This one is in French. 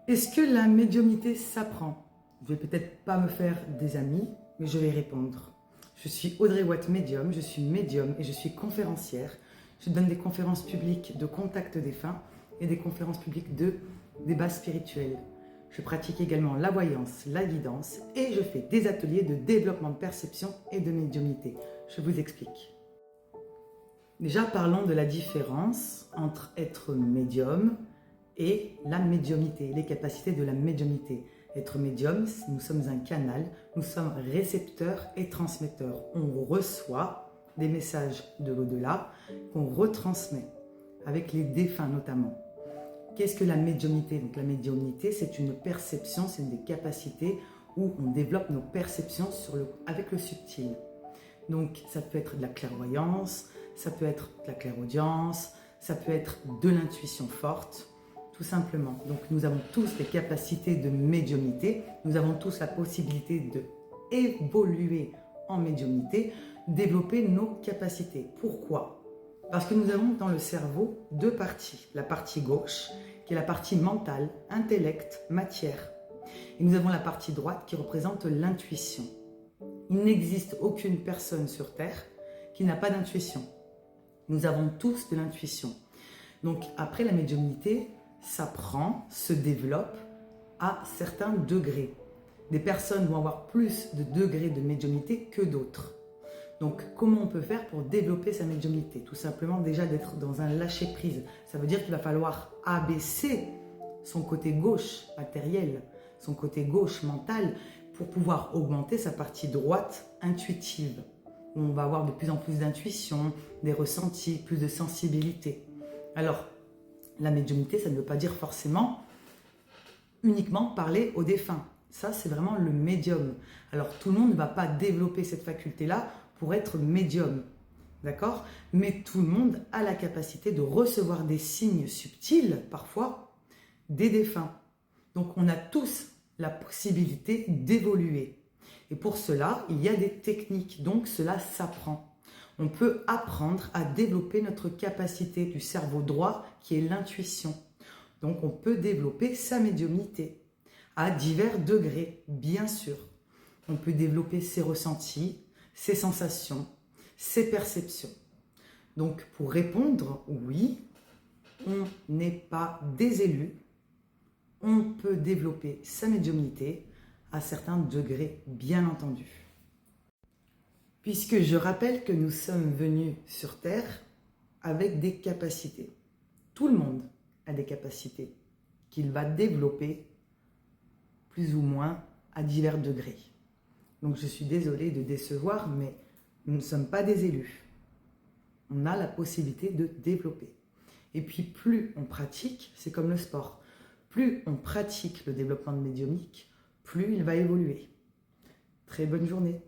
Est-ce que la médiumnité s'apprend? Je vais peut-être pas me faire des amis, mais je vais répondre. Je suis Audrey Watt médium, je suis médium et je suis conférencière. Je donne des conférences publiques de contact défunt et des conférences publiques de débat spirituel. Je pratique également la voyance, la guidance et je fais des ateliers de développement de perception et de médiumnité. Je vous explique. Déjà, parlons de la différence entre être médium et la médiumnité, les capacités de la médiumnité. Être médium, nous sommes un canal, nous sommes récepteurs et transmetteurs. On reçoit des messages de l'au-delà qu'on retransmet, avec les défunts notamment. Qu'est-ce que la médiumnité? Donc la médiumnité, c'est une perception, c'est une des capacités où on développe nos perceptions avec le subtil. Donc ça peut être de la clairvoyance, ça peut être de la clairaudience, ça peut être de l'intuition forte, tout simplement. Donc nous avons tous des capacités de médiumnité, nous avons tous la possibilité de évoluer en médiumnité, développer nos capacités. Pourquoi? Parce que nous avons dans le cerveau deux parties. La partie gauche, qui est la partie mentale, intellect, matière. Et nous avons la partie droite qui représente l'intuition. Il n'existe aucune personne sur Terre qui n'a pas d'intuition. Nous avons tous de l'intuition. Donc après la médiumnité, s'apprend, se développe à certains degrés. Des personnes vont avoir plus de degrés de médiumnité que d'autres. Donc comment on peut faire pour développer sa médiumnité? Tout simplement déjà d'être dans un lâcher-prise. Ça veut dire qu'il va falloir abaisser son côté gauche matériel, son côté gauche mental, pour pouvoir augmenter sa partie droite intuitive. Où on va avoir de plus en plus d'intuition, des ressentis, plus de sensibilité. Alors, la médiumnité, ça ne veut pas dire forcément uniquement parler aux défunts. Ça, c'est vraiment le médium. Alors, tout le monde ne va pas développer cette faculté-là pour être médium. D'accord? Mais tout le monde a la capacité de recevoir des signes subtils, parfois, des défunts. Donc, on a tous la possibilité d'évoluer. Et pour cela, il y a des techniques. Donc, cela s'apprend. On peut apprendre à développer notre capacité du cerveau droit qui est l'intuition. Donc on peut développer sa médiumnité à divers degrés, bien sûr. On peut développer ses ressentis, ses sensations, ses perceptions. Donc pour répondre, oui, on n'est pas des élus. On peut développer sa médiumnité à certains degrés, bien entendu. Puisque je rappelle que nous sommes venus sur Terre avec des capacités. Tout le monde a des capacités qu'il va développer plus ou moins à divers degrés. Donc je suis désolée de décevoir, mais nous ne sommes pas des élus. On a la possibilité de développer. Et puis plus on pratique, c'est comme le sport, plus on pratique le développement de médiumnique, plus il va évoluer. Très bonne journée.